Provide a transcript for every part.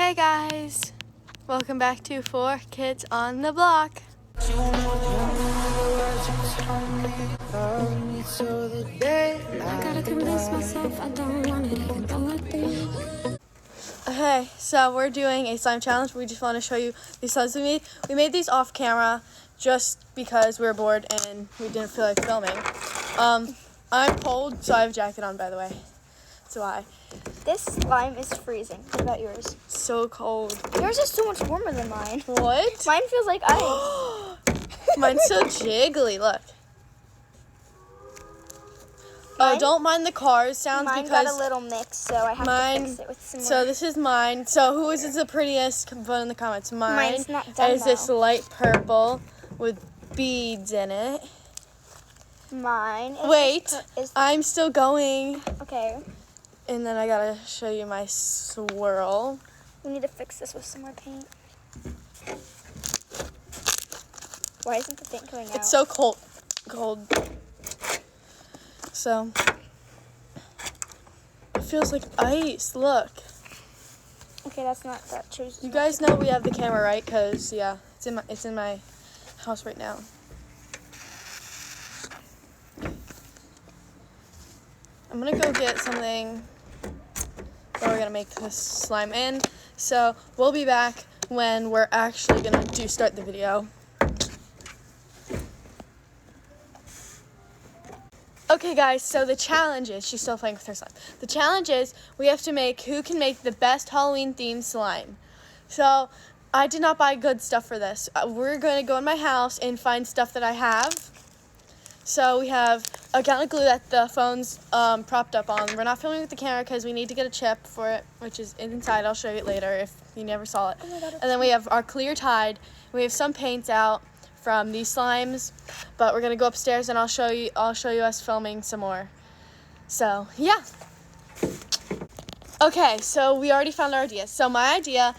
Hey guys, welcome back to 4 Kids on the Block. Okay, so we're doing a slime challenge. We just want to show you these slimes we made. We made these off camera just because we were bored and we didn't feel like filming. I'm cold, so I have a jacket on, by the way. That's why. This slime is freezing. What about yours? So cold. Yours is so much warmer than mine. What? Mine feels like ice. Mine's so jiggly, look. Oh, don't mind the cars sounds mine because got a little mix, so I have to fix it with some So more. this is mine. So who is the prettiest? Vote in the comments. Mine's not done, is this light purple with beads in it. Mine is Wait, I'm still going. Okay. And then I gotta show you my swirl. We need to fix this with some more paint. Why isn't the paint going out? It's so cold. So it feels like ice. Look. Okay, that's not that true. You guys know we have the camera, right? Cause yeah, it's in my house right now. I'm gonna go get something that we're gonna make this slime in. So we'll be back when we're actually gonna start the video. Okay guys, so the challenge is, she's still playing with her slime. The challenge is we have to make who can make the best Halloween themed slime. So I did not buy good stuff for this. We're gonna go in my house and find stuff that I have. So we have a gallon of glue that the phone's propped up on. We're not filming with the camera because we need to get a chip for it, which is inside. I'll show you later if you never saw it. Oh my God, and then we have our clear Tide. We have some paints out from these slimes, but we're gonna go upstairs and I'll show you us filming some more. So yeah. Okay, so we already found our idea. So my idea,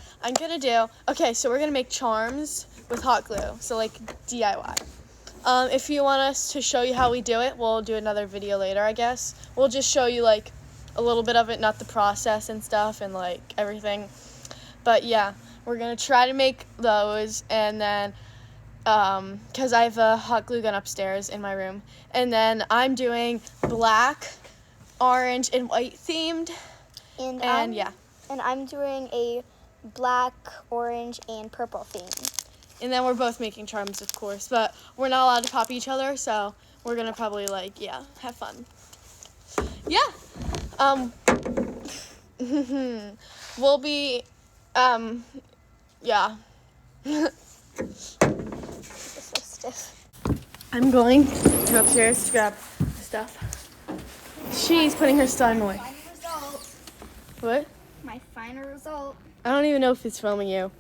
so we're gonna make charms with hot glue. So like DIY. If you want us to show you how we do it, we'll do another video later, I guess. We'll just show you like a little bit of it, not the process and stuff and like everything. But yeah, we're gonna try to make those, and then because I have a hot glue gun upstairs in my room, and then I'm doing black, orange, and white themed, and I'm doing a black, orange, and purple theme. And then we're both making charms, of course, but we're not allowed to copy each other, so we're gonna probably have fun. Yeah. We'll be yeah. It's so stiff. I'm going to upstairs to grab stuff. She's putting her slime away. Final result. What? My final result. I don't even know if it's filming you,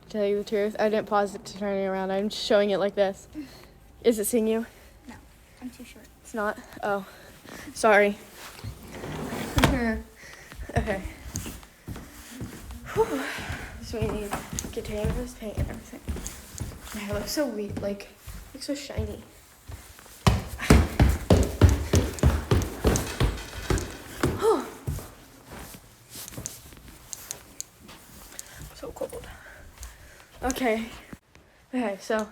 to tell you the truth. I didn't pause it to turn it around. I'm just showing it like this. Is it seeing you? No, I'm too short. It's not? Oh, sorry. Okay. Whew. So we need containers, paint, and everything. My hair looks so weird, looks so shiny. So cold. Okay, so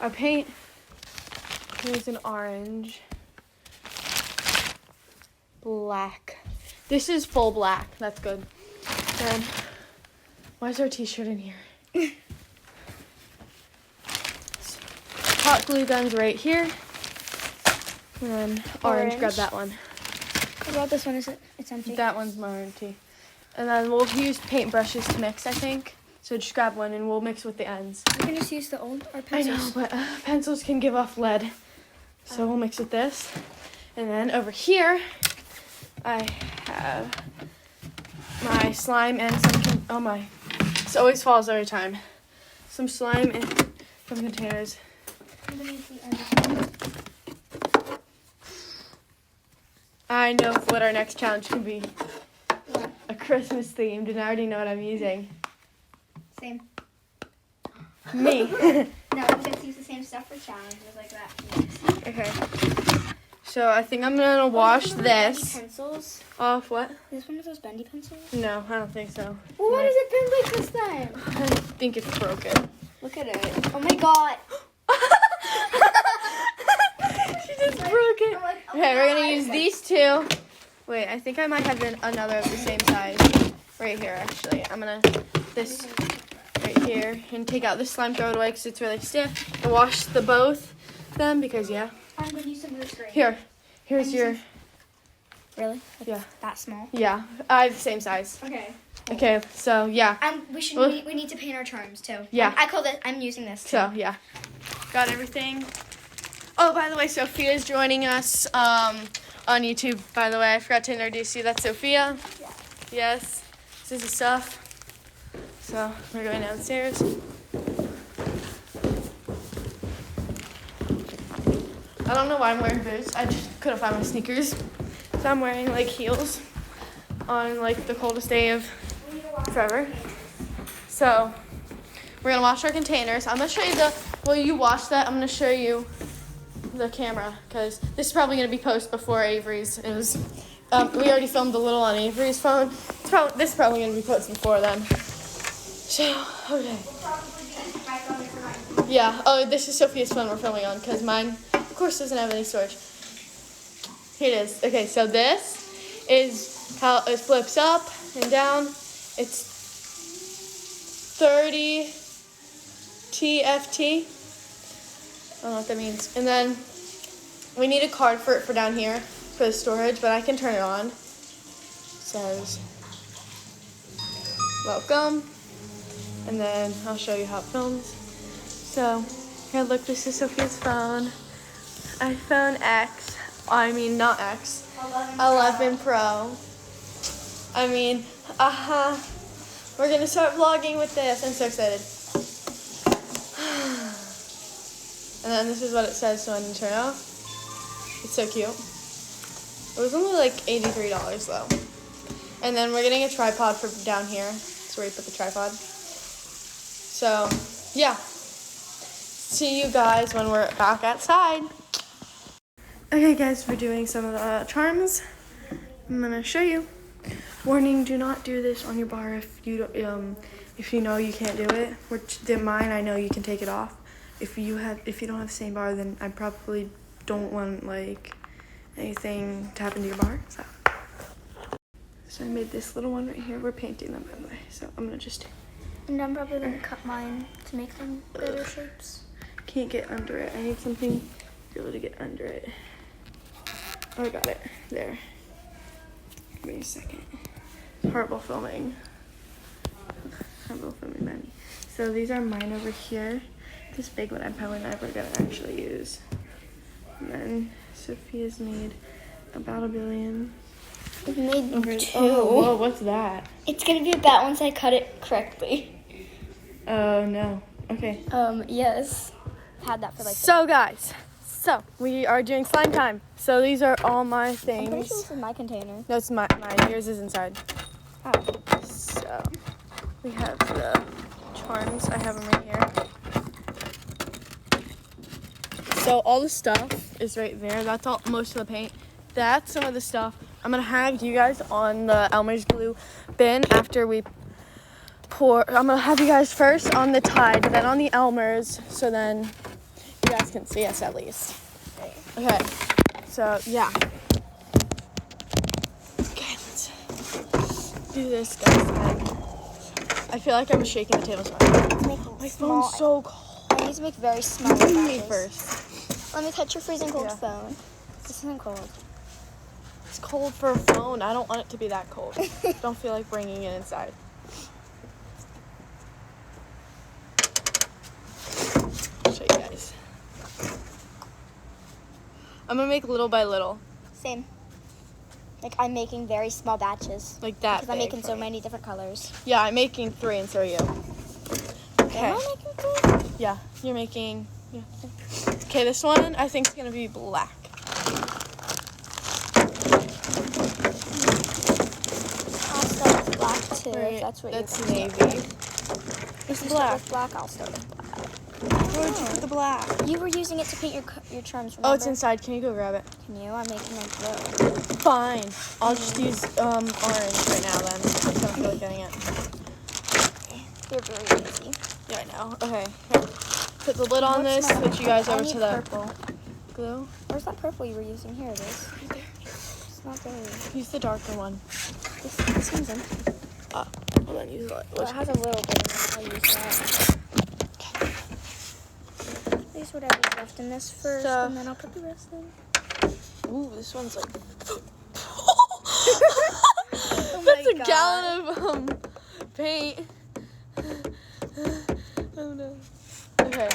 our paint is an orange, black. This is full black. That's good. Then, why is our t-shirt in here? Hot glue gun's right here. And then orange. Grab that one. What about this one? It's empty. That one's more empty. And then we'll use paint brushes to mix, I think. So just grab one and we'll mix with the ends. You can just use the old or I pencils. know, but pencils can give off lead. So we'll mix with this. And then over here, I have my slime and some, this always falls every time. Some slime from containers. I know what our next challenge can be. A Christmas themed, and I already know what I'm using. Same. Me. No, we just use the same stuff for challenges like that. Okay. So I think I'm gonna wash this Pencils? off. What? Is this one of those bendy pencils? No, I don't think so. Well, why does it bend like this time? I think it's broken. Look at it. Oh my god. She just broke it. Okay, we're gonna use these two. Wait, I think I might have another of the same size right here. Actually, I'm gonna this right here and take out the slime, throw it away because it's really stiff. And wash the both of them because I'm gonna use some of this gray. Here's your. Really? Yeah. That small? Yeah, I have the same size. Okay. Okay, so yeah. We need to paint our charms too. Yeah. I'm using this. So yeah, got everything. Oh, by the way, Sophia is joining us on YouTube. By the way, I forgot to introduce you. That's Sophia. Yeah. Yes, this is the stuff. So we're going downstairs. I don't know why I'm wearing boots. I just couldn't find my sneakers, so I'm wearing like heels on like the coldest day of forever. So we're gonna wash our containers. I'm gonna show you while you wash that, I'm gonna show you the camera because this is probably gonna be posted before Avery's. We already filmed a little on Avery's phone. This is probably gonna be posted before then. So, okay. Yeah, oh, this is Sophia's phone we're filming on because mine, of course, doesn't have any storage. Here it is. Okay, so this is how it flips up and down. It's 30 TFT. I don't know what that means. And then we need a card for it for down here for the storage, but I can turn it on. It says, welcome. And then I'll show you how it films. So, here, look, this is Sophia's phone. iPhone X. I mean, not X. 11 Pro. I mean, we're going to start vlogging with this. I'm so excited. And then this is what it says, so I need to turn it off. It's so cute. It was only like $83 though. And then we're getting a tripod for down here. That's where you put the tripod. So, yeah. See you guys when we're back outside. Okay guys, we're doing some of the charms. I'm gonna show you. Warning, do not do this on your bar if you know you can't do it. Which mine, I know you can take it off. If you don't have the same bar, then I probably don't want like anything to happen to your bar. So I made this little one right here. We're painting them, by the way. So I'm gonna just. And I'm probably gonna cut mine to make them better shapes. Can't get under it. I need something to be able to get under it. Oh, I got it. There. Give me a second. Horrible filming. Horrible filming, Manny. So these are mine over here. This big one I'm probably never gonna actually use. And then Sophia's made about 1 billion. I've made 2. Oh, whoa, what's that? It's gonna be about once I cut it correctly. Oh no. Okay. Yes. Had that for like. So guys, we are doing slime time. So these are all my things. I'm pretty sure this is my container. No, it's mine. Yours is inside. Oh. So we have the charms. I have them right here. So all the stuff is right there. That's all. Most of the paint. That's some of the stuff. I'm gonna have you guys on the Elmer's glue bin after we pour. I'm gonna have you guys first on the Tide, then on the Elmer's, so then you guys can see us at least. Okay. So yeah. Okay, let's do this, guys. I feel like I'm shaking the table so much. My phone's so cold. I need to make very small Me batches. first. Let me touch your freezing cold Yeah. phone. This isn't cold. It's cold for a phone. I don't want it to be that cold. Don't feel like bringing it inside. I'll show you guys. I'm gonna make little by little. Same. Like I'm making very small batches. Like that. Because I'm big, making so right? many different colors. Yeah, I'm making 3 and so are you. Okay. Am I making 3? Yeah, you're making. Yeah. Okay, this one I think is gonna be black. I'll start with black too. Right, If that's what that's you're navy. If you start with black, I'll start with black. Where'd you put the black? You were using it to paint your charms, remember? Oh, it's inside. Can you go grab it? Can you? I'm making a glow. Fine. I'll just use orange right now then. I don't feel like getting it. You're really easy. Yeah, I know. Okay. Here. Put the lid on this. Switch you guys over to the purple. glue. Where's that purple you were using? Here it is. It's not there. Use the darker one. This one's empty. Oh, well then use it. Well, it has a little bit in it. I'll use that. Use whatever's left in this first, So- and then I'll put the rest in. Ooh, this one's like. Oh That's my a gallon of paint. Oh no. Okay,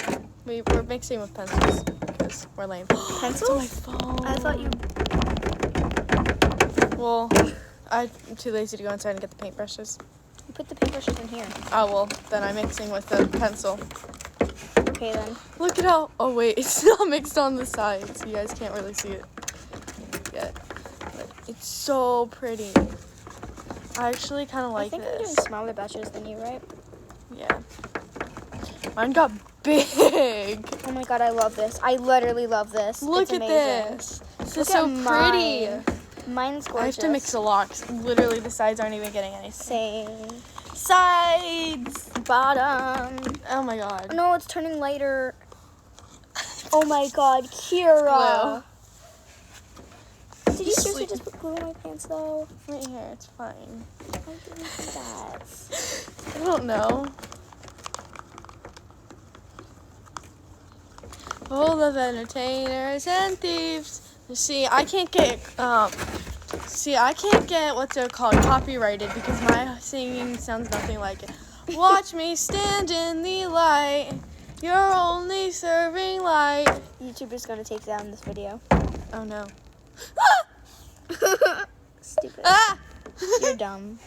we're mixing with pencils because we're lame. Pencils? On my phone. I thought you. Well, I'm too lazy to go inside and get the paintbrushes. You put the paintbrushes in here. Oh well, then I'm mixing with the pencil. Okay then. Look at how. Oh wait, it's not mixed on the sides. You guys can't really see it yet. But it's so pretty. I actually kind of like I think this. I'm doing smaller batches than you, right? Yeah. Mine got big. Oh my god, I love this. I literally love this. Look It's at amazing. this. This Look is so at pretty. mine. Mine's gorgeous. I have to mix a lot 'cause literally the sides aren't even getting anything. Same. Sides. Bottom. Oh my god. No, it's turning lighter. Oh my god, Kira. Did you seriously just put glue on my pants though? Right here, it's fine. Why did you do that? I don't know. Full of entertainers and thieves. See, I can't get what they're called copyrighted because my singing sounds nothing like it. Watch me stand in the light. You're only serving light. YouTuber's gonna take down this video. Oh no. Stupid. Ah! You're dumb.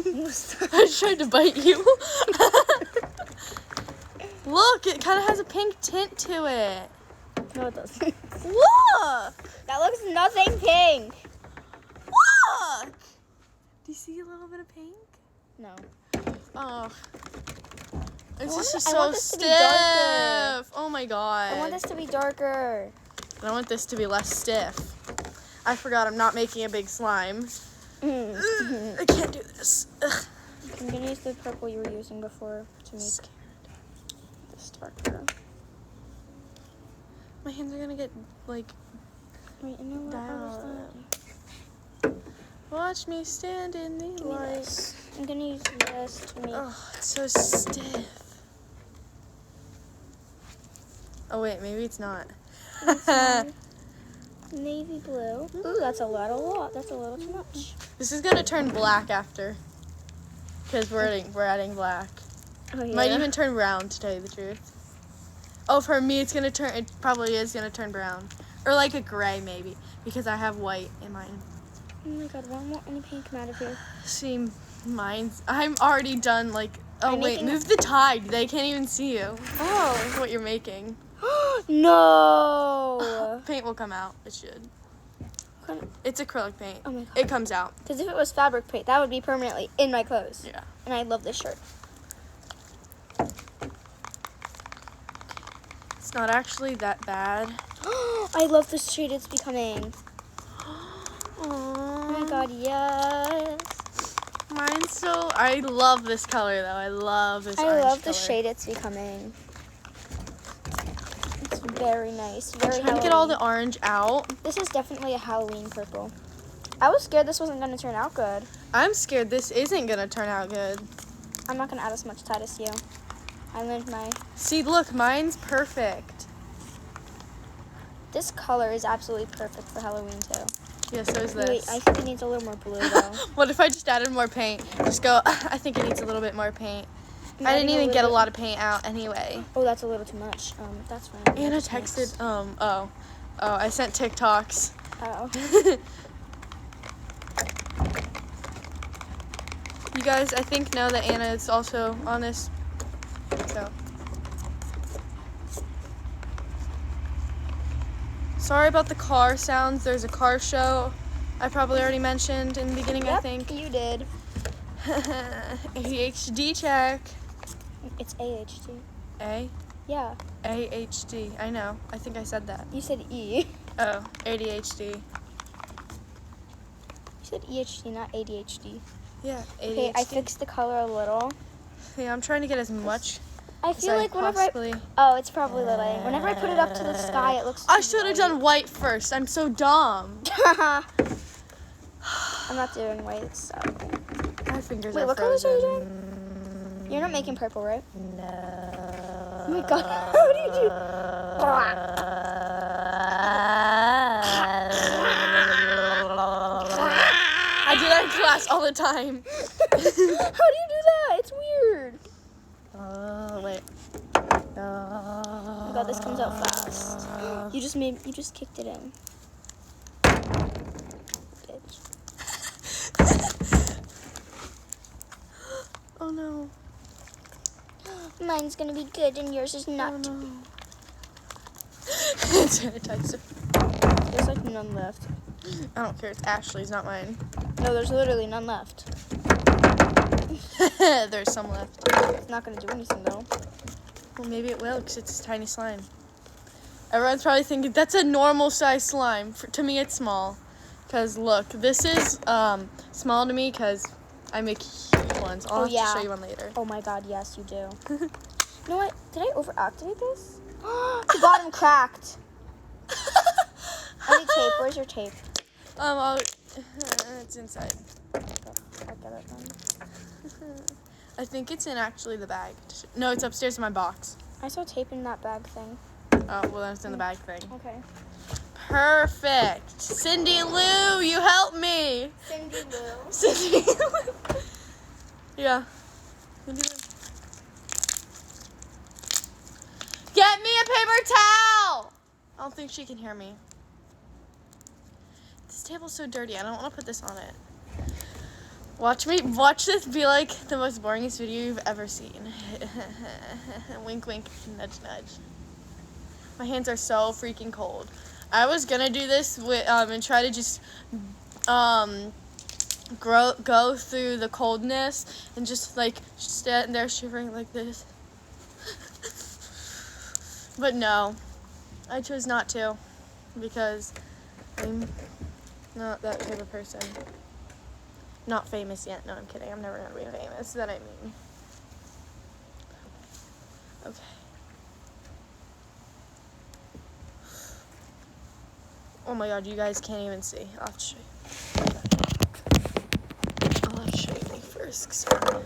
I tried to bite you. Look, it kind of has a pink tint to it. No, it doesn't. Look! That looks nothing pink. Look! Do you see a little bit of pink? No. Oh. It's want just it- I so want this to be darker. stiff. Oh my god. I want this to be darker. And I want this to be less stiff. I forgot I'm not making a big slime. Ugh, I can't do this. Ugh. I'm gonna use the purple you were using before to make this darker. My hands are gonna get like Wait, you know what? I was dialed. Watch me stand in the light. this. I'm gonna use this to make. Oh, it's so stiff. Oh wait, maybe it's not. Navy blue. Ooh, that's a lot. That's a little too much. This is gonna turn black after, because we're adding black. Oh yeah. Might even turn brown, to tell you the truth. Oh, for me, it probably is gonna turn brown, or like a gray maybe, because I have white in mine. Oh my god, why won't any paint come out of here? See, I'm already done. Like, oh I'm wait, making move the tide. They can't even see you. Oh. What you're making. No. Paint will come out. It should. Kind of- It's acrylic paint. Oh my god. It comes out. Because if it was fabric paint, that would be permanently in my clothes. Yeah. And I love this shirt. It's not actually that bad. I love the shade it's becoming. Oh my god, yes. Mine's so. I love this color though. I love this. I orange love the color. shade it's becoming. It's very nice. Very Trying to get all the Halloween. orange out. This is definitely a Halloween purple. I was scared this wasn't going to turn out good. I'm scared this isn't gonna turn out good. I'm not going to add as much Tide as you. I learned my... See, look, mine's perfect. This color is absolutely perfect for Halloween too. Yeah, so is this. Wait, I think it needs a little more blue though. What if I just added more paint? Just go, I think it needs a little bit more paint. I'm I didn't adding even get a little lot of paint out anyway. bit- Oh, that's a little too much. That's fine. Anna That just texted, I sent TikToks. Oh. You guys, I think, know that Anna is also on this. So. Sorry about the car sounds. There's a car show I probably already mentioned in the beginning, Yep, I think. you did. ADHD check. It's AHD. A? Yeah. AHD. I know. I think I said that. You said E. Oh, ADHD. You said EHD, not ADHD. Yeah, ADHD. Okay, I fixed the color a little. Yeah, I'm trying to get as much I as feel I like whenever possibly... oh, it's probably the lighting. Whenever I put it up to the sky, it looks I too should have white. done white first. I'm so dumb. I'm not doing white, so. My fingers Wait, are what colors are you frozen. doing? You're not making purple, right? No. Oh my god, how do you do? I do that in class all the time. How do you do that? It's weird. Oh, wait. Oh my god, this comes out fast. You just kicked it in. Bitch. Oh no. Mine's gonna be good and yours is not. Oh no. Sanitizer. There's like none left. I don't care. It's Ashley's, not mine. No, there's literally none left. There's some left. It's not gonna do anything though. Well, maybe it will because it's tiny slime. Everyone's probably thinking that's a normal size slime. To me, it's small. Because look, this is small to me because I make huge ones. I'll have to show you one later. Oh my god, yes, you do. You know what? Did I overactivate this? The bottom cracked. I need tape. Where's your tape? It's inside. I get it then. I think it's in actually the bag. No, it's upstairs in my box. I saw tape in that bag thing. Oh, well, then it's in the bag thing. Okay. Perfect. Cindy Lou, you help me. Cindy Lou. Cindy Lou. Yeah. Cindy Lou. Get me a paper towel. I don't think she can hear me. This table's so dirty. I don't want to put this on it. Watch this be like the most boringest video you've ever seen. Wink, wink, nudge, nudge. My hands are so freaking cold. I was gonna do this with and try to just go through the coldness and just like stand there shivering like this. But no, I chose not to because I'm not that type of person. Not famous yet. No, I'm kidding. I'm never gonna be famous. That I mean. Okay. Oh my god, you guys can't even see. I'll have to show you. I'll have to show you me first. Sorry.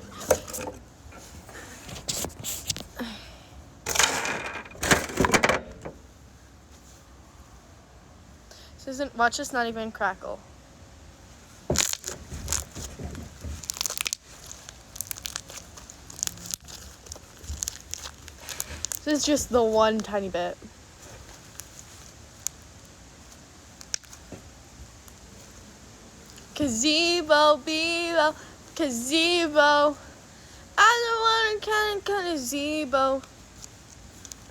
Watch this not even crackle. This is just the one tiny bit. Gazebo, beebo, gazebo. I don't want to kind of gazebo.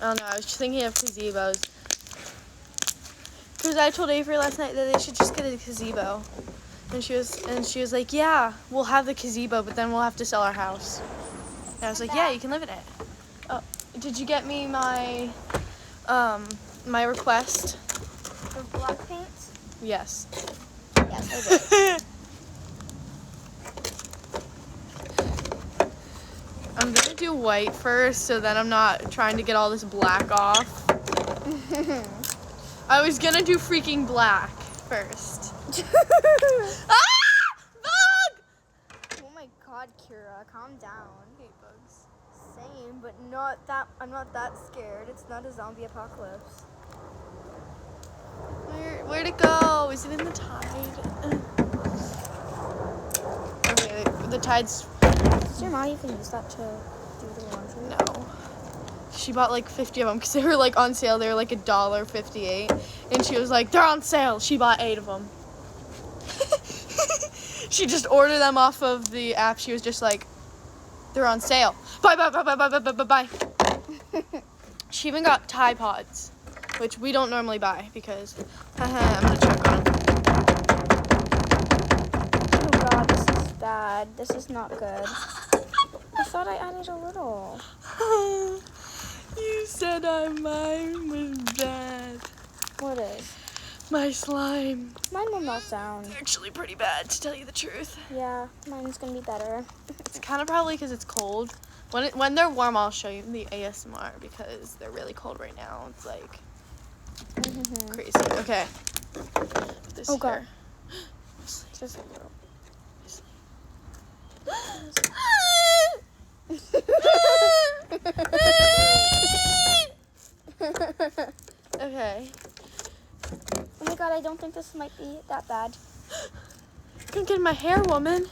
I don't know, I was just thinking of gazebos. Because I told Avery last night that they should just get a gazebo. And she was like, yeah, we'll have the gazebo, but then we'll have to sell our house. And I was like, yeah, you can live in it. Oh, did you get me my my request? For black paint? Yes. Yes, I did. I'm gonna do white first, so then I'm not trying to get all this black off. I was gonna do freaking black first. Ah! Bug! Oh my god, Kira, calm down. I hate bugs. Same, but not that. I'm not that scared. It's not a zombie apocalypse. Where'd it go? Is it in the tide? Okay, the tide's... Does your mom even use that to do the laundry? No. She bought like 50 of them because they were like on sale. They were like $1.58. And she was like, they're on sale. She bought 8 of them. She just ordered them off of the app. She was just like, they're on sale. Bye, bye, bye, bye, bye, bye, bye, bye. She even got Tide Pods, which we don't normally buy because, I'm gonna choke on them. bad. This is not good. I thought I added a little. You said mine was bad. What is? My slime. Mine will melt down. It's actually pretty bad, to tell you the truth. Yeah, mine's gonna be better. It's kind of probably because it's cold. When they're warm, I'll show you the ASMR because they're really cold right now. It's like crazy. Okay. This Oh, God. here. Just a little. Okay. Oh my god, I don't think this might be that bad. Don't get in my hair, woman.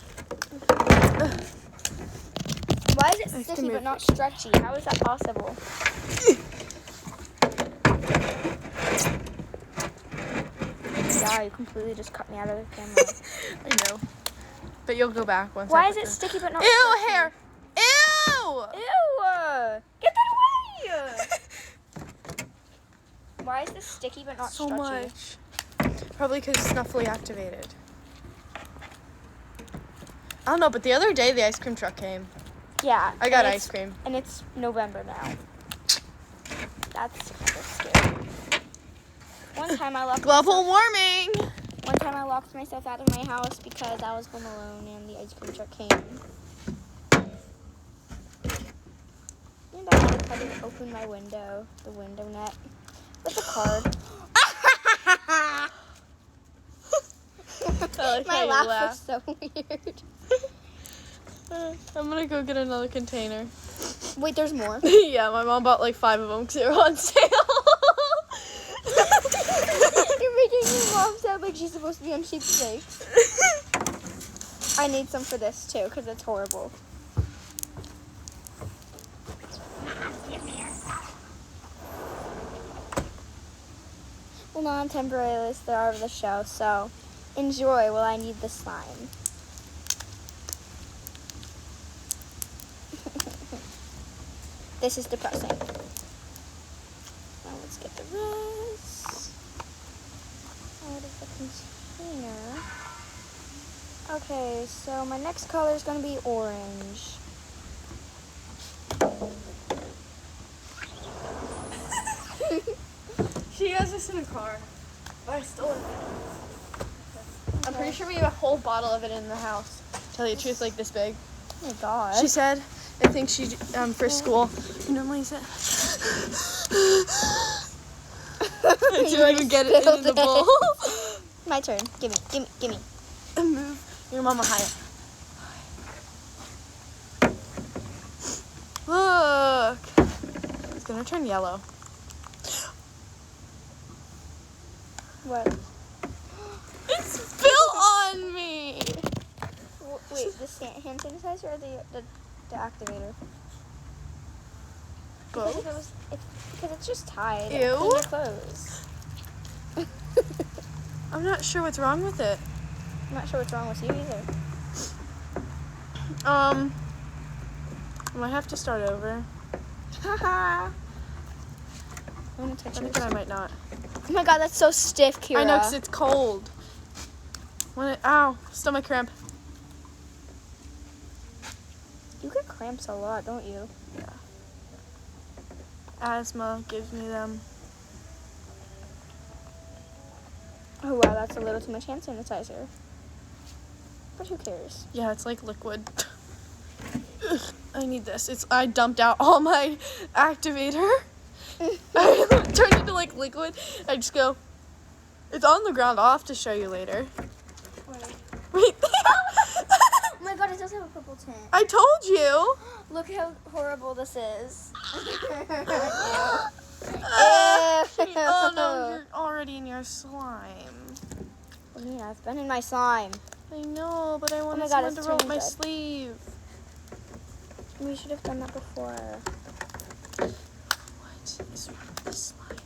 Why is it Nice to sticky move but not it. stretchy? How is that possible? Yeah, you completely just cut me out of the camera. I know. But you'll go back once. Why I is put it the- sticky but not Ew, stretchy? hair. Ew. Ew! Get that away! Why is this sticky but not So stretchy? much. Probably because Snuffly activated. I don't know, but the other day the ice cream truck came. Yeah. I got and ice cream. And it's November now. That's kind of scary. One time I locked Global warming. myself out of my house because I was home alone and the ice cream truck came. And I couldn't open my window, the window net, with a card. I like how My you laugh laugh. was so weird. I'm gonna go get another container. Wait, there's more. Yeah, my mom bought like 5 of them because they were on sale. You're making your mom sound like she's supposed to be on sheepshanks. I need some for this too because it's horrible. Well, now I'm temporarily out of the show, so enjoy while I need the slime. This is depressing. Now let's get the rest out of the container. Okay, so my next color is going to be orange. She has this in a car. But I stole it. I'm pretty sure we have a whole bottle of it in the house. Tell you the truth, like this big. Oh my god. She said, I think she, for school, normally said, I didn't even get it in the bowl. My turn. Gimme. Move your mama higher. Look. It's gonna turn yellow. What? It spilled on me. Wait, the hand sanitizer or the activator? Both? Because it's just tied. Ew. Clean your clothes. I'm not sure what's wrong with it. I'm not sure what's wrong with you either. I might have to start over. Haha. I'm gonna touch Then yours. again, I might not. Oh my god, that's so stiff, Kira. I know, because it's cold. Ow, stomach cramp. You get cramps a lot, don't you? Yeah. Asthma gives me them. Oh wow, that's a little too much hand sanitizer. But who cares? Yeah, it's like liquid. Ugh, I need this. I dumped out all my activator. I turned it into like liquid. I just go. It's on the ground. I'll have to show you later. Wait. Oh my god, it does have a purple tint. I told you. Look how horrible this is. Oh no, you're already in your slime. What do you mean? I've been in my slime. I know, but I wanted my God, someone to it's roll turning my red. sleeve. We should have done that before. What is wrong with this slime?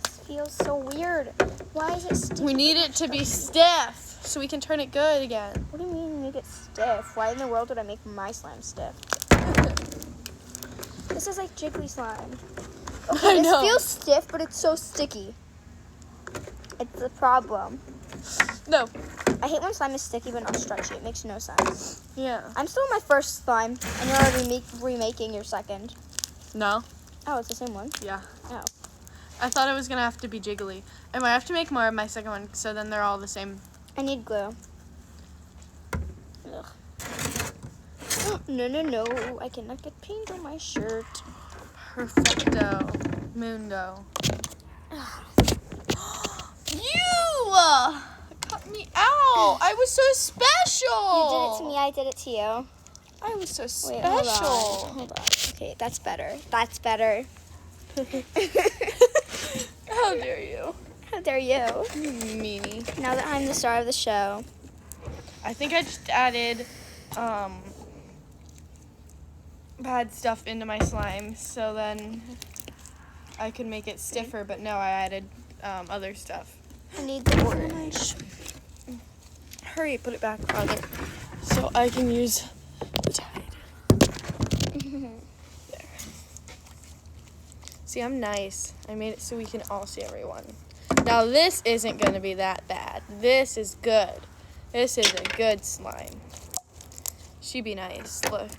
This feels so weird. Why is it sticky? We need it to be stiff so we can turn it good again. What do you mean make it stiff? Why in the world would I make my slime stiff? This is like jiggly slime. I This know. feels stiff, but it's so sticky. It's the problem. No. I hate when slime is sticky but not stretchy. It makes no sense. Yeah. I'm still in my first slime, and you're already remaking your second. No? Oh, it's the same one? Yeah. Oh. I thought it was going to have to be jiggly. I might have to make more of my second one, so then they're all the same. I need glue. Ugh. No. I cannot get paint on my shirt. Perfecto. Mundo. You cut me out. I was so special. You did it to me, I did it to you. I was so Wait, special. hold on. Okay, that's better. That's better. How dare you? How dare you? You meanie. Now that I'm the star of the show. I think I just added bad stuff into my slime, so then I could make it stiffer, but no, I added other stuff. I need the orange. Hurry, put it back on it so I can use the tide. There. See, I'm nice. I made it so we can all see everyone. Now this isn't going to be that bad. This is good. This is a good slime. She be nice. Look.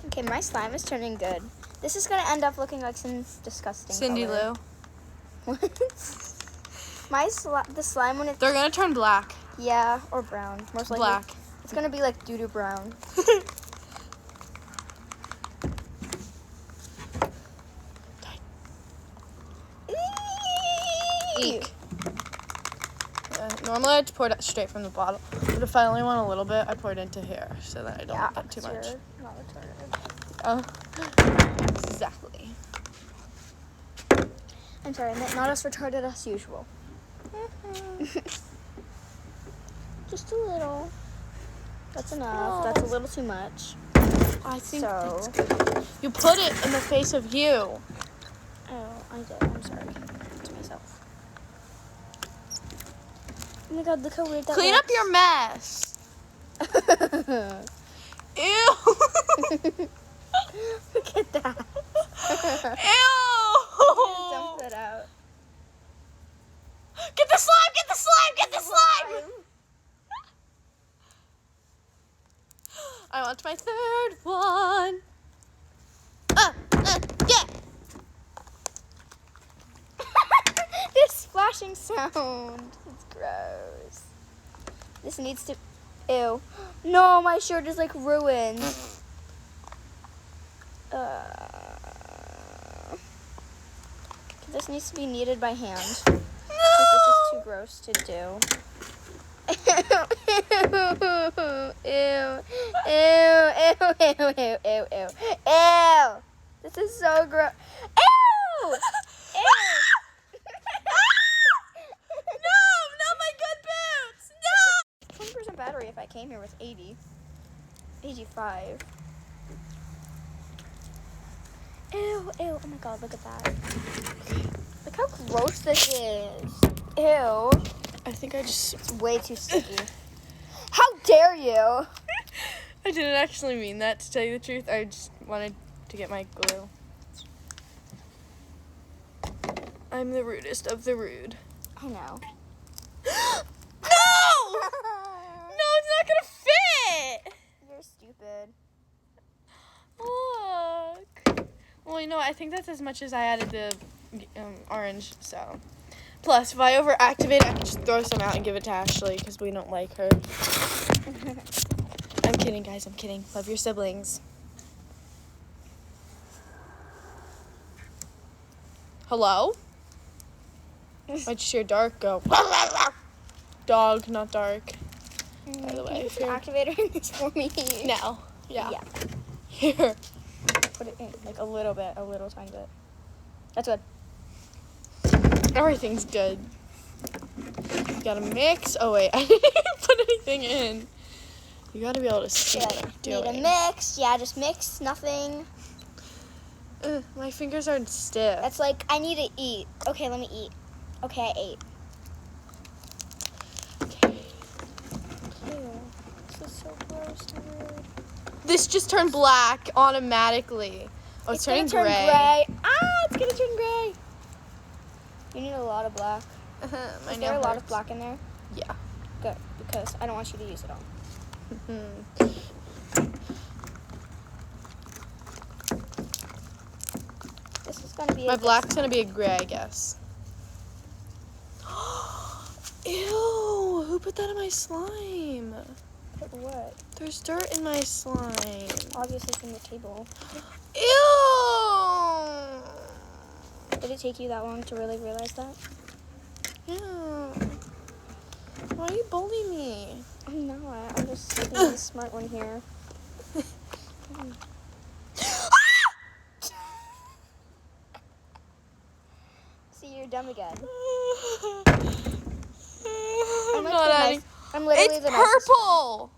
Okay, my slime is turning good. This is gonna end up looking like some disgusting Cindy color. Lou. What? The slime when it's They're going to turn black. yeah, or brown. Most likely. Black. It's gonna be like doo-doo brown. Eek. Normally I'd pour it straight from the bottle, but if I only want a little bit, I pour it into here so that I don't get too much. You're not retarded. Oh, exactly. I'm sorry, I meant not as retarded as usual. Just a little. That's enough. That's a little too much. I think So- that's good. You put it in the face of you. Oh, I did. I'm sorry. To myself. Oh my god, look how weird that Clean up your mess. Ew. Look at that. Ew. Dump that out. Get the slime, get the slime, get the slime. I want my third one. Yeah. This splashing sound. It's gross. This needs to. Ew. No, my shirt is like ruined. This needs to be kneaded by hand. Because this is too gross to do. Ew. This is so gross. Ew! Ew! No, not my good boots. No. 20% battery if I came here with 80. 85. Ew, oh my god, look at that. Look how gross this is. Ew. I think I just. It's way too sticky. How dare you? I didn't actually mean that, to tell you the truth. I just wanted to get my glue. I'm the rudest of the rude. I know. No! No, it's not gonna fit! You're stupid. Look. Well, you know what? I think that's as much as I added the orange, so. Plus, if I overactivate, I can just throw some out and give it to Ashley because we don't like her. I'm kidding, guys. I'm kidding. Love your siblings. Hello? I just hear Dark go. Dog, not Dark. By the way, Can you if put an you're activator in this for me? now, yeah. Yeah. Here. Put it in, like a little bit, a little tiny bit. That's good. Everything's good. You gotta mix. Oh wait, I didn't even put anything in. You gotta be able to see Yeah, what I'm need a doing. mix. Yeah, just mix. Nothing. Ugh, my fingers are stiff. That's like, I need to eat. Okay, let me eat. Okay, I ate. Okay. Ew. This is so gross and weird. This just turned black automatically. Oh, it's turning gonna turn gray. It's gonna turn gray. You need a lot of black. My Is nail there a lot of hurts. black in there? Yeah. Good, because I don't want you to use it all. This is gonna be My black's gonna be a gray, I guess. Ew! Who put that in my slime? What? There's dirt in my slime. Obviously from the table. Ew! Did it take you that long to really realize that? Yeah. Why do you bully me? I'm not. I'm just being the smart one here. See, you're dumb again. I'm like not the adding. nice- I'm literally It's the nicest purple.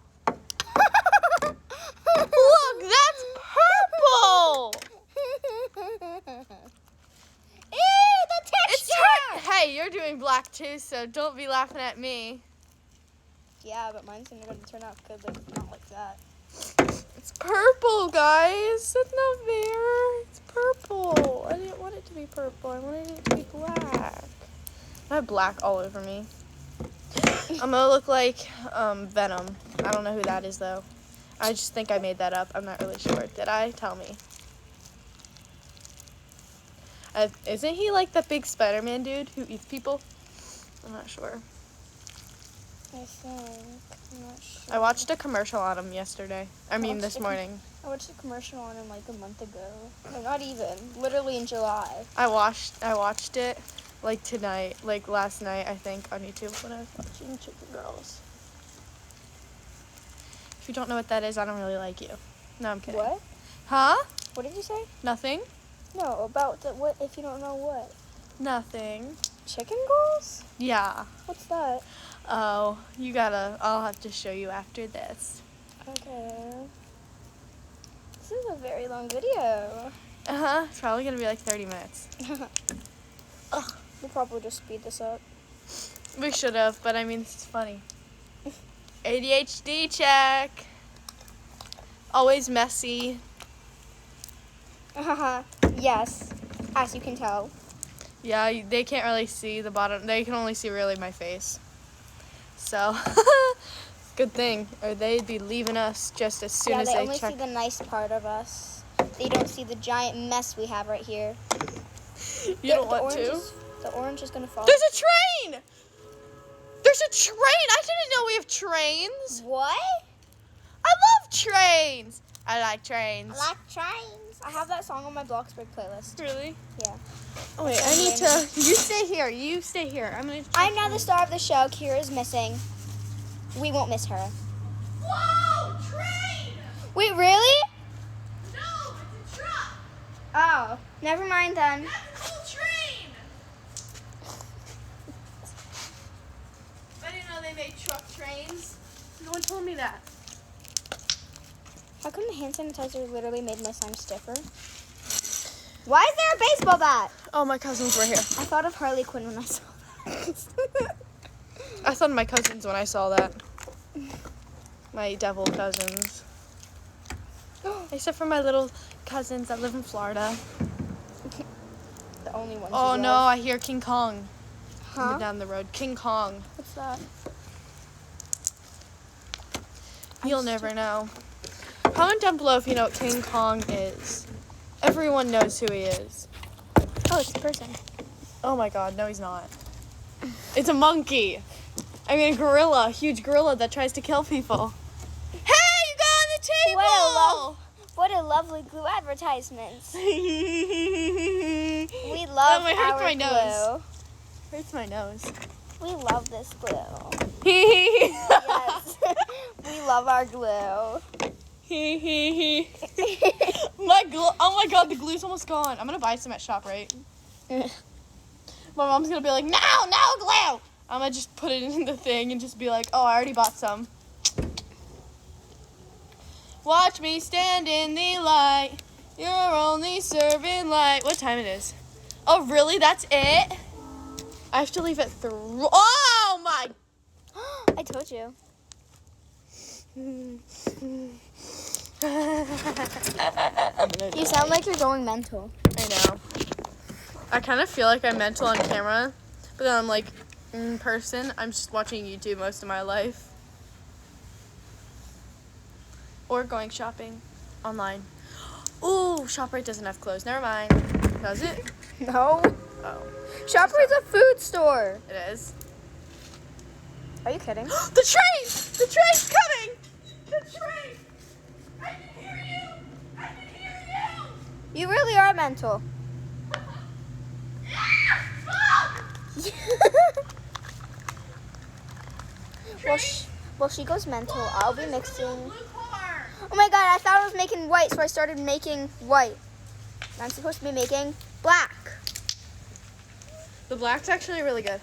Look, that's purple. Ew, the It's texture! Hey, you're doing black too, so don't be laughing at me. Yeah, but mine's gonna turn out good, like not like that. It's purple, guys. That's not fair. It's purple. I didn't want it to be purple. I wanted it to be black. I have black all over me. I'm gonna look like Venom. I don't know who that is though. I just think I made that up. I'm not really sure. Did I? Tell me. Isn't he like the big Spider-Man dude who eats people? I'm not sure. I think. I'm not sure. I watched a commercial on him yesterday. This morning. I watched a commercial on him like a month ago. No, not even. Literally in July. I watched it like tonight, like last night, I think, on YouTube when I was watching Chicken Girls. If you don't know what that is, I don't really like you. No, I'm kidding. What? Huh? What did you say? Nothing? No, about the what if you don't know what? Nothing. Chicken Girls? Yeah. What's that? Oh, I'll have to show you after this. Okay. This is a very long video. Uh-huh. It's probably gonna be like 30 minutes. We'll probably just speed this up. We should have, but it's funny. ADHD check. Always messy. Yes, as you can tell. Yeah, they can't really see the bottom. They can only see really my face. So, good thing. Or they'd be leaving us just as soon as they they only check. see the nice part of us. They don't see the giant mess we have right here. You don't want to? The orange is going to fall. There's a train! There's a train! I didn't know we have trains. What? I love trains. I like trains. I like trains. I have that song on my Bloxburg playlist. Really? Yeah. Oh, wait, I need to... You stay here. You stay here. I'm now the star of the show. Kira's missing. We won't miss her. Whoa! Train! Wait, really? No, it's a truck. Oh, never mind then. That's a cool train. I didn't know they made truck trains. No one told me that. How come the hand sanitizer literally made my slime stiffer? Why is there a baseball bat? Oh, my cousins were here. I thought of Harley Quinn when I saw that. I thought of my cousins when I saw that. My devil cousins. Except for my little cousins that live in Florida. The only ones. Oh you no, love. I hear King Kong Huh? down the road. King Kong. What's that? You'll never know. Comment down below if you know what King Kong is. Everyone knows who he is. Oh, it's a person. Oh my god, no he's not. It's a monkey. A gorilla. A huge gorilla that tries to kill people. Hey, you got on the table! What a lovely glue advertisement. We Oh, love it hurts our my glue. nose. Hurts my nose. We love this glue. Yes. We love our glue. Oh my god, the glue's almost gone. I'm gonna buy some at ShopRite. My mom's gonna be like, no glue! I'm gonna just put it in the thing and just be like, oh, I already bought some. Watch me stand in the light. You're only serving light. What time it is? Oh, really? That's it? I have to leave at 3. Oh my! I told you. You sound like you're going mental. I know. I kind of feel like I'm mental on camera, but then I'm like, in person, I'm just watching YouTube most of my life. Or going shopping online. Ooh, ShopRite doesn't have clothes. Never mind. Does it? No. Oh, ShopRite's a food store. it is. Are you kidding? The train! The train's coming! The train! I can hear you! I can hear you! You really are mental. Well, she goes mental. I'll be mixing. Oh my god, I thought I was making white, so I started making white. I'm supposed to be making black. The black's actually really good.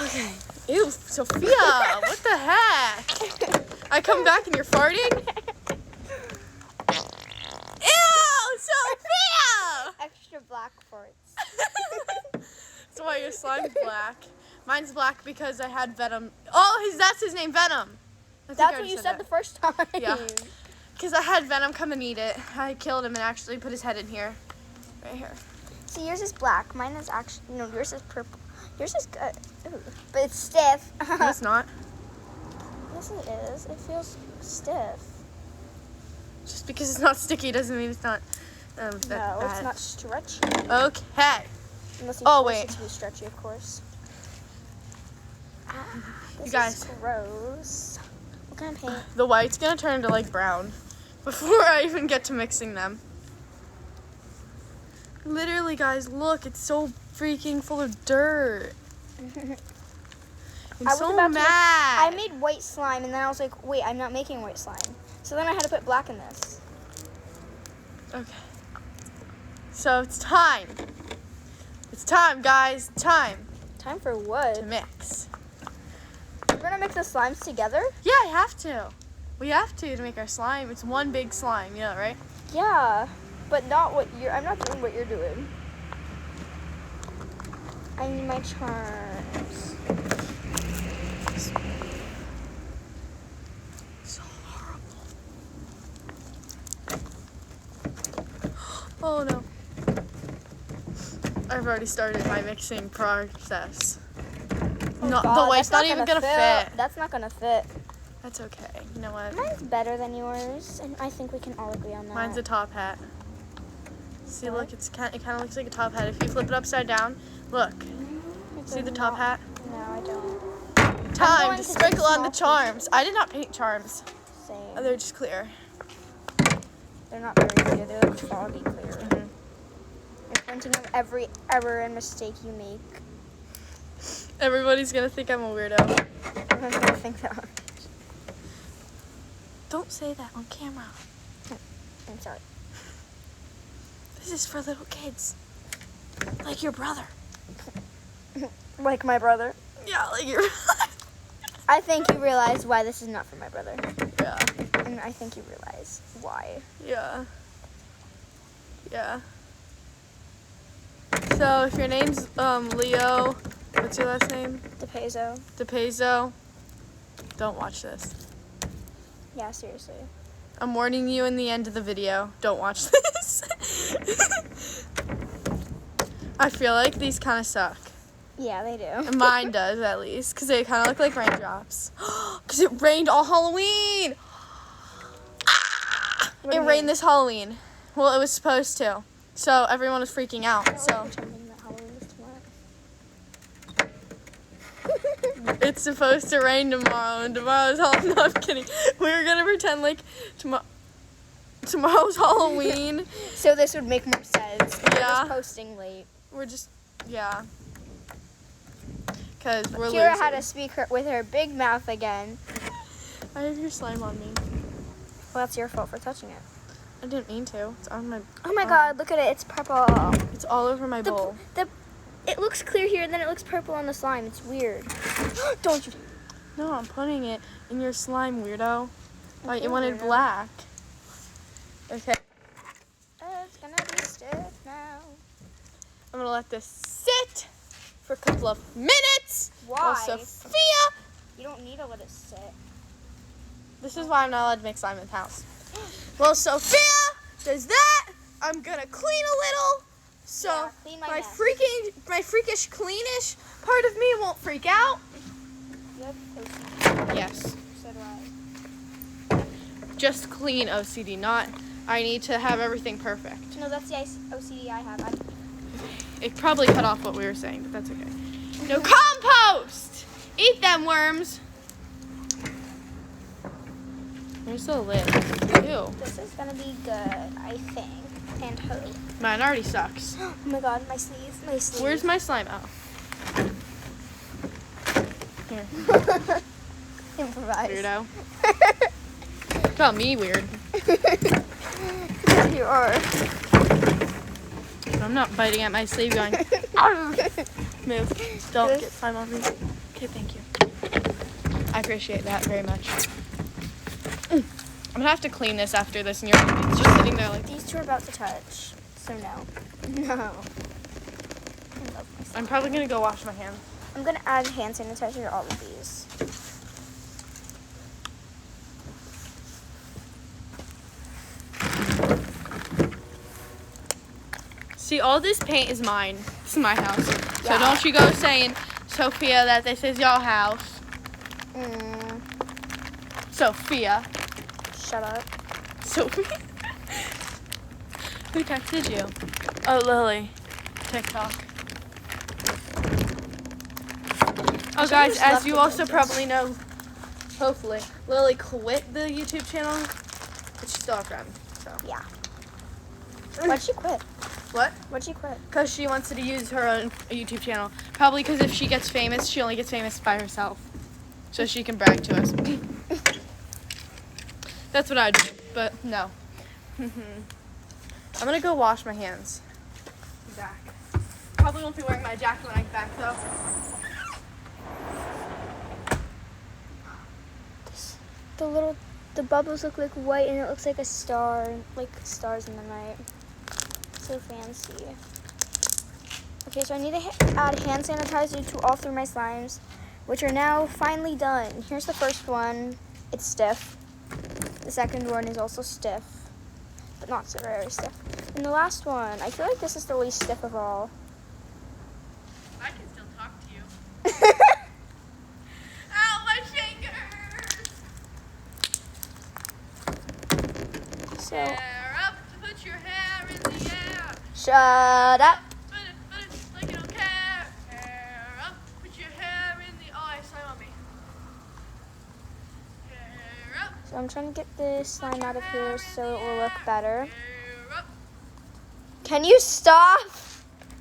Okay. Ew, Sophia, what the heck? I come back and you're farting? Ew, Sophia! Extra black farts. That's why your slime's black. Mine's black because I had Venom. Oh, that's his name, Venom. I think I That's what already you said that. the first time. Yeah. Because I had Venom come and eat it. I killed him and actually put his head in here. Right here. See, yours is black. Mine is actually, no, yours is purple. Yours is good. Ooh. But it's stiff. No, it's not. Yes, it is. It feels stiff. Just because it's not sticky doesn't mean it's not that No, bad. it's not stretchy. Okay. Unless you Oh, force wait. it to be stretchy, of course. This You guys. is gross. What kind of paint? The white's going to turn into like brown before I even get to mixing them. Literally, guys, look. It's so freaking full of dirt. I'm so mad. I made white slime, and then I was like, wait, I'm not making white slime. So then I had to put black in this. Okay. So it's time. It's time, guys. Time Time for what? to mix. We're going to mix the slimes together? Yeah, I have to. We have to make our slime. It's one big slime, you know, right? Yeah, but not what I'm not doing what you're doing. I need my charms. So horrible. Oh no. I've already started my mixing process. Oh No, God, the white's that's not even gonna fit. That's not gonna fit. That's okay. You know what? Mine's better than yours, and I think we can all agree on that. Mine's a top hat. See, What? look, it kind of looks like a top hat. If you flip it upside down, look. See the top hat? No, I don't. Time going to to sprinkle do on the small charms. I did not paint charms. Same. Oh, they're just clear. They're not very clear. They're like foggy clear. Mhm. You're printing of every error and mistake you make. Everybody's gonna think I'm a weirdo. I'm gonna think that. Don't say that on camera. I'm sorry. This is for little kids. Like your brother. Like my brother. Yeah, like your I think you realize why this is not for my brother. Yeah. And I think you realize why. Yeah. Yeah. So if your name's Leo, what's your last name? DePazo. DePazo, don't watch this. Yeah, seriously. I'm warning you in the end of the video. Don't watch this. I feel like these kind of suck. Yeah, they do. Mine does, at least, because they kind of look like raindrops. Because it rained all Halloween. What do It you rained mean? this Halloween. Well, it was supposed to. So everyone was freaking out. So Pretending that Halloween is tomorrow. it's supposed to rain tomorrow, and tomorrow's Halloween. No, I'm kidding. We were gonna pretend like tomorrow's Halloween. So this would make more sense. We're Yeah. just posting late. We're just, yeah. Because we're Kira losing. had to speak with her big mouth again. I have your slime on me. Well, that's your fault for touching it. I didn't mean to. It's on my. Oh my God! Look at it. It's purple. It's all over my bowl. It looks clear here, and then it looks purple on the slime. It's weird. Don't you? No, I'm putting it in your slime, weirdo. Thought Okay, you wanted weirdo. black. Okay, It's gonna be stiff now. I'm gonna let this sit for a couple of minutes. Why? While Sophia. You don't need to let it sit. This is why I'm not allowed to make slime in the house. While Sophia does that, I'm gonna clean a little. So Yeah, clean my mess. my freakish cleanish part of me won't freak out. You have OCD. Yes. So do I. Just clean OCD, not I need to have everything perfect. No, that's the OCD I have. It probably cut off what we were saying, but that's okay. No compost! Eat them worms! There's the lid. Ew. This is gonna be good, I think. And hope. Mine already sucks. Oh my god, my sleeve. My sleeve. Where's my slime? Oh. Here. Improvise. Weirdo. Call me weird. You are. I'm not biting at my sleeve going, move. Don't get slime on me. Okay, thank you. I appreciate that very much. I'm gonna have to clean this after this, and it's just sitting there like. These two are about to touch, so no. No. I love myself. I'm probably gonna go wash my hands. I'm gonna add hand sanitizer to all of these. See, all this paint is mine. This is my house. So Yeah. don't you go saying, Sophia, that this is your house. Sophia. Shut up. Sophia? Who texted you? Oh, Lily. TikTok. Oh, guys, just as left you the also business. probably know, hopefully, Lily quit the YouTube channel, but she's still our friend, so. Yeah. Why'd she quit? What? Why'd she quit? Because she wants to use her own YouTube channel. Probably because if she gets famous, she only gets famous by herself. So she can brag to us. That's what I'd do, but no. I'm going to go wash my hands. Back. Probably won't be wearing my jacket when I get back, though. The bubbles look like white and it looks like a star, like stars in the night. So fancy. Okay, so I need to add hand sanitizer to all 3 of my slimes, which are now finally done. Here's the first one. It's stiff. The second one is also stiff, but not so very stiff. And the last one, I feel like this is the least stiff of all. I can still talk to you. Ow, my fingers! So, Hair up, put your hair in the air. shut up. Put it, like you don't care. Hair up, put your hair in the... Oh, I have slime on me. Hair up. So I'm trying to get this slime out of here so it will look better. Hair up, Can you stop?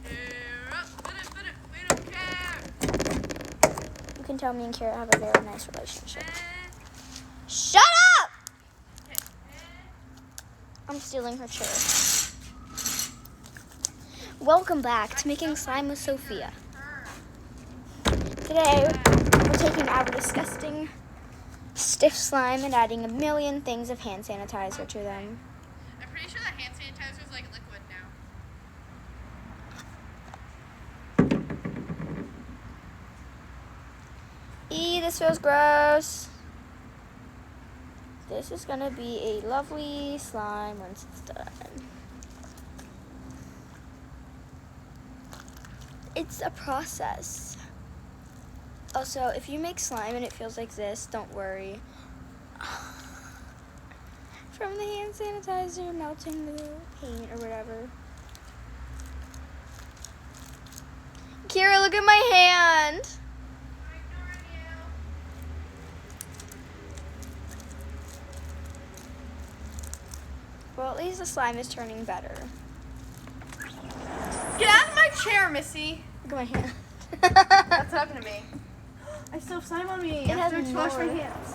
hair up. Put it, we don't care. You can tell me and Kara have a very nice relationship. Shut up! I'm stealing her chair. Welcome back to Making Slime with Sophia. Today, we're taking our disgusting, stiff slime and adding a million things of hand sanitizer to them. I'm pretty sure that hand sanitizer is like liquid now. Eee, this feels gross. This is gonna be a lovely slime once it's done. It's a process. Also, if you make slime and it feels like this, don't worry. From the hand sanitizer melting the paint or whatever. Kira, look at my hand. Well, at least the slime is turning better. Get out of my chair, Missy. Look at my hand. That's what happened to me. I still have slime on me. It I have has to wash my more. hands.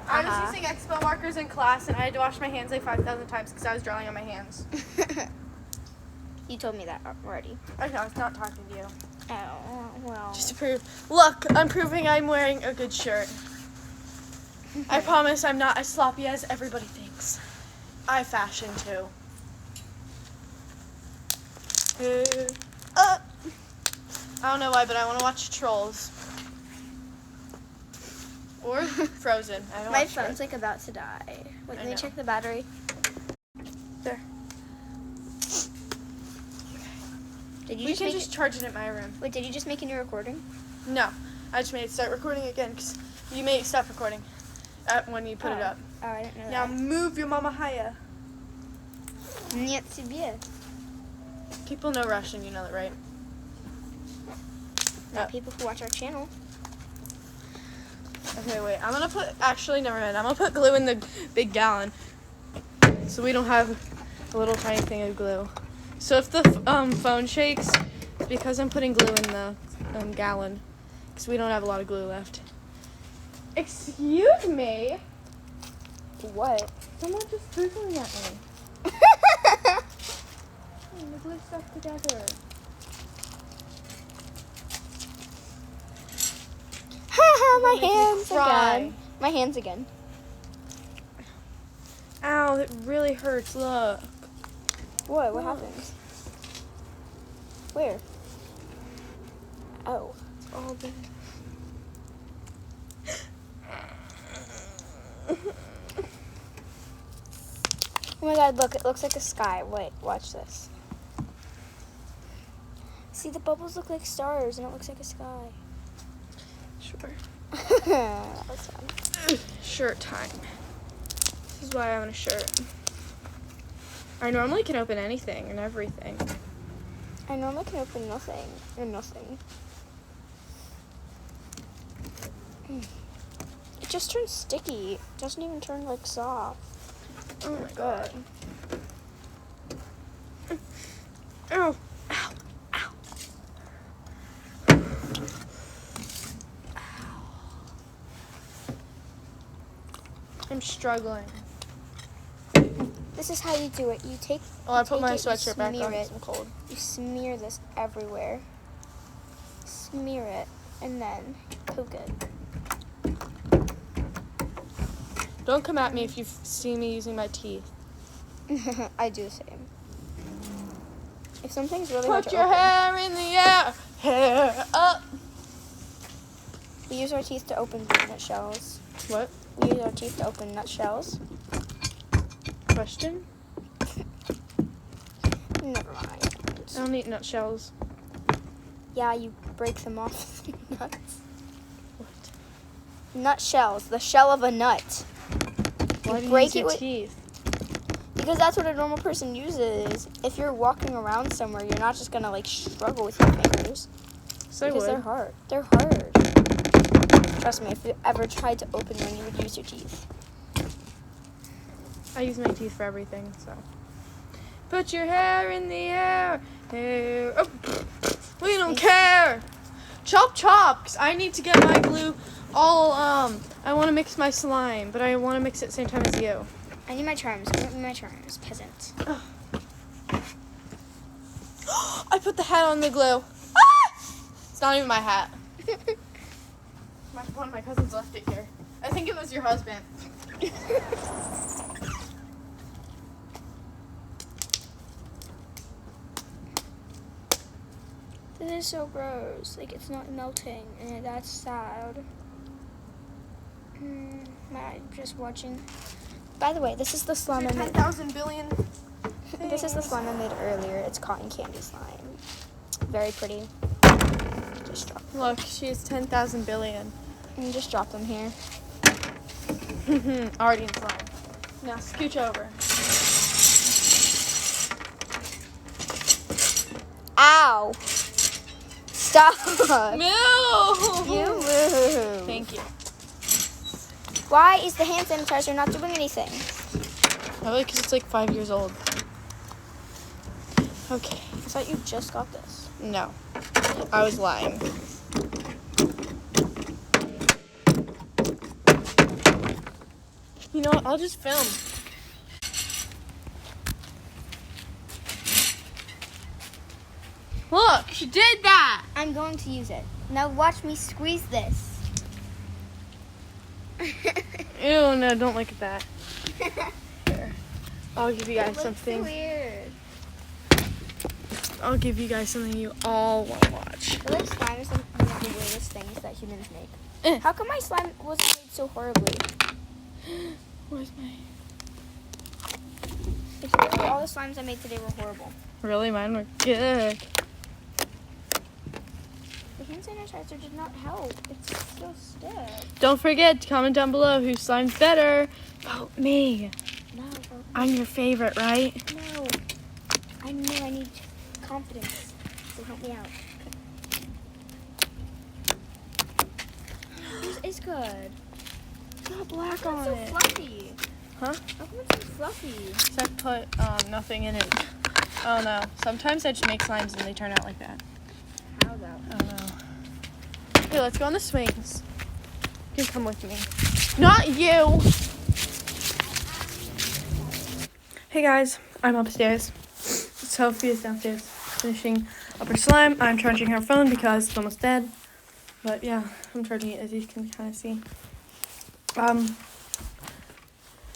I Uh-huh. was using Expo markers in class, and I had to wash my hands like 5,000 times because I was drawing on my hands. You told me that already. I know, I was not talking to you. Oh, well. Just to prove. Look, I'm proving I'm wearing a good shirt. I promise I'm not as sloppy as everybody thinks. I fashion too. I don't know why, but I want to watch Trolls. Or Frozen. I haven't My watched phone's it. like about to die. Wait, I let me know. check the battery. Did you We just can make just charge it in my room. Wait, did you just make a new recording? No, I just made it start recording again because you made it stop recording when you put it up. Oh, I didn't know Now that. move your mama higher. Нет себе. People know Russian, you know that, right? Not people who watch our channel. Okay, wait. I'm gonna put. Actually, never mind. I'm gonna put glue in the big gallon, so we don't have a little tiny thing of glue. So if the phone shakes, it's because I'm putting glue in the gallon, because we don't have a lot of glue left. Excuse me. What? Someone just drizzling at me. The glue stuck together. Haha, my Make me hands cry. again. My hands again. Ow, that really hurts. Look. What? What Look. happened? Where? Oh. It's all been. Oh my god, look, it looks like a sky. Wait, watch this. See, the bubbles look like stars and it looks like a sky. Sure. That was fun. Shirt time. This is why I want a shirt. I normally can open anything and everything. I normally can open nothing and nothing. It just turns sticky. It doesn't even turn like soft. Oh my god. Ow. Ow. Ow. I'm struggling. This is how you do it. You take. Oh, I you put take my it, you sweatshirt back smear on. it. I'm cold. You smear this everywhere. Smear it and then poke it. Don't come at me if you see me using my teeth. I do the same. If something's really hard Put to your open, hair in the air. Hair up. we use our teeth to open these nutshells. What? We use our teeth to open nutshells. Question? Never mind. I don't eat nutshells. Yeah, you break them off the nuts. What? Nutshells, the shell of a nut. Why do you break use it your with- teeth? Because that's what a normal person uses. If you're walking around somewhere, you're not just gonna like struggle with your fingers. So I Because they're would. hard. They're hard. Trust me, if you ever tried to open one, you would use your teeth. I use my teeth for everything, so. Put your hair in the air. Hair up. We don't care. Chop, chop. 'Cause I need to get my glue all, I want to mix my slime, but I want to mix it at the same time as you. I need my charms. Give me my charms, peasant. I put the hat on the glue. Ah! It's not even my hat. One of my cousins left it here. I think it was your husband. This is so gross. Like, it's not melting, and that's sad. I'm just watching. By the way, this is the slime I made. 10,000 billion. This is the slime I made earlier. It's cotton candy slime. Very pretty. Just drop. Look, she has 10,000 billion. And just drop them here. Already in slime. Now scooch over. Ow! Stop! Move! You move. Thank you. Why is the hand sanitizer not doing anything? Probably because it's like 5 years old. Okay. I thought you just got this. No. I was lying. You know what? I'll just film. Look, she did that. I'm going to use it. Now watch me squeeze this. Ew, no, don't look at that. Here. I'll give you guys something. Weird. I'll give you guys something you all want to watch. I like slime is one of the weirdest things that humans make. How come my slime wasn't made so horribly? Where's my... It's really all the slimes I made today were horrible. Really? Mine were good. sanitizer did not help. It's so stiff. Don't forget to comment down below whose slime's better. Vote me. No, I'm your favorite, right? no. I know I need confidence. So help me out. Yours is good. It's not black It's on so it. fluffy. Huh? How come it's so fluffy? So I put nothing in it. I don't know. Sometimes I just make slimes and they turn out like that. How though? I don't know. Hey, let's go on the swings. You can come with me. Not you! Hey guys, I'm upstairs. Sophia's downstairs finishing up her slime. I'm charging her phone because it's almost dead. But yeah, I'm charging it as you can kind of see.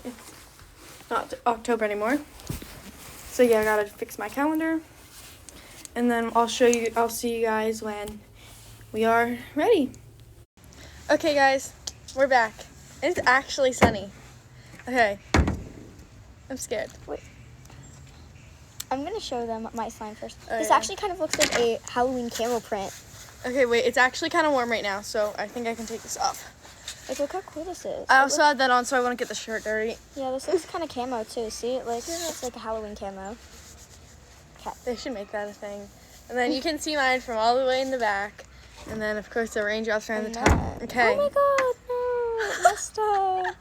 It's not October anymore. So yeah, I gotta fix my calendar. And then I'll see you guys when we are ready. Okay guys, we're back. It's actually sunny. Okay. I'm scared. Wait. I'm gonna show them my slime first. Oh, This yeah. actually kind of looks like a Halloween camo print. Okay, wait, it's actually kind of warm right now, so I think I can take this off. Like, look how cool this is. I also had that on so I wouldn't get the shirt dirty. Yeah, this looks kind of camo too. See, it's like a Halloween camo. They should make that a thing. And then you can see mine from all the way in the back. And then, of course, the raindrops are on the top. Okay. Oh my god, no, it messed up.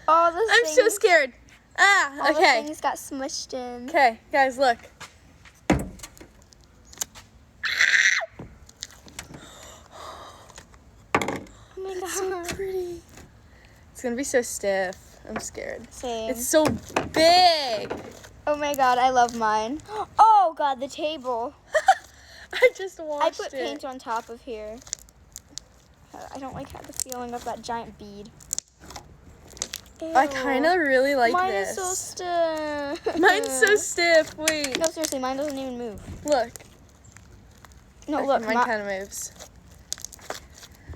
All the I'm things, so scared. all Ah, the okay. things got smushed in. Okay, guys, look. Oh my god. So pretty. It's gonna be so stiff. I'm scared. Same. It's so big. Oh my god, I love mine. Oh god, the table. I just I washed put it. paint on top of here. I don't like the feeling of that giant bead. I Ew. kind of really like mine this. is so stiff. Mine's so stiff. Wait. No, seriously, mine doesn't even move. Look. No, Okay, look, mine kind of moves.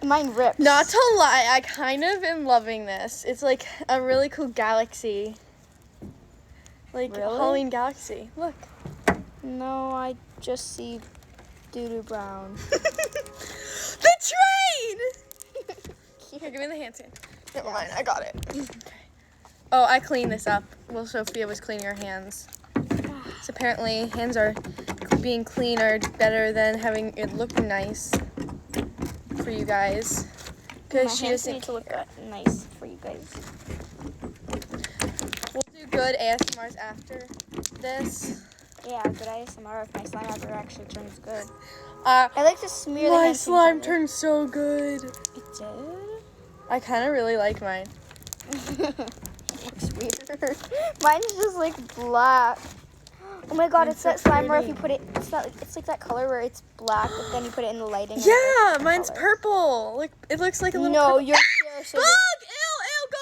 mine rips. Not to lie, I kind of am loving this. It's like a really cool galaxy. Like Really? Halloween galaxy. Look. No, I just see doo-doo brown. The train! Here, give me the hand sand. Never mind, I got it. Okay. Oh, I cleaned this up while Sophia was cleaning her hands. So apparently, hands are being cleaner better than having it look nice for you guys. My Because she hands doesn't need to look care. nice for you guys. We'll do good ASMRs after this. Yeah, good ASMR if my slime ever actually turns good. I I like to smear the my hand slime sanitizer. turned so good. It did? I kind of really like mine. Looks weird. Mine's just like black. Oh my god, Mine's it's so that slime where if you pretty. put it, it's like that color where it's black, but then you put it in the lighting. and Yeah, it's mine's color. purple. Like it looks like a little. No, purple. you're seriously. Bug! Ew! Go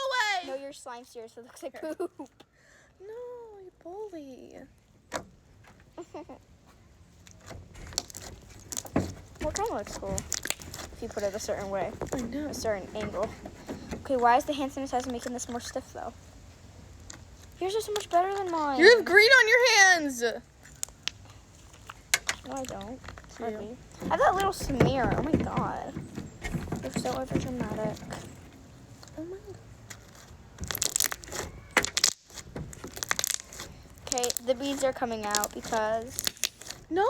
away! No, your slime seriously looks like poop. No, you bully. What kind of looks cool? If you put it a certain way, I know. a certain angle. Okay, why is the hand sanitizer making this more stiff though? Yours are so much better than mine. You have green on your hands. No, I don't. You. Hardly. I have that little smear. Oh my god. You're so over dramatic. Oh my God. Okay, the beads are coming out because. No,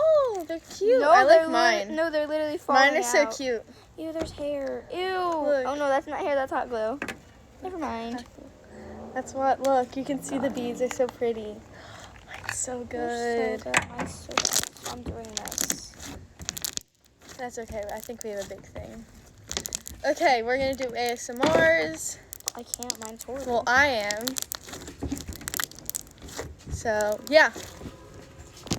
they're cute. No, I they're like mine. No, they're literally falling Mine are so out. cute. Ew, there's hair. Ew. Look. Oh no, that's not hair. That's hot glue. Never mind. That's what. Look, you can see the beads. They're so pretty. Mine's so They're good. so good. Mine's so good. So I'm doing this. That's okay. I think we have a big thing. Okay, we're gonna do ASMRs. I can't. Mine's horrible. Well, I am. So yeah.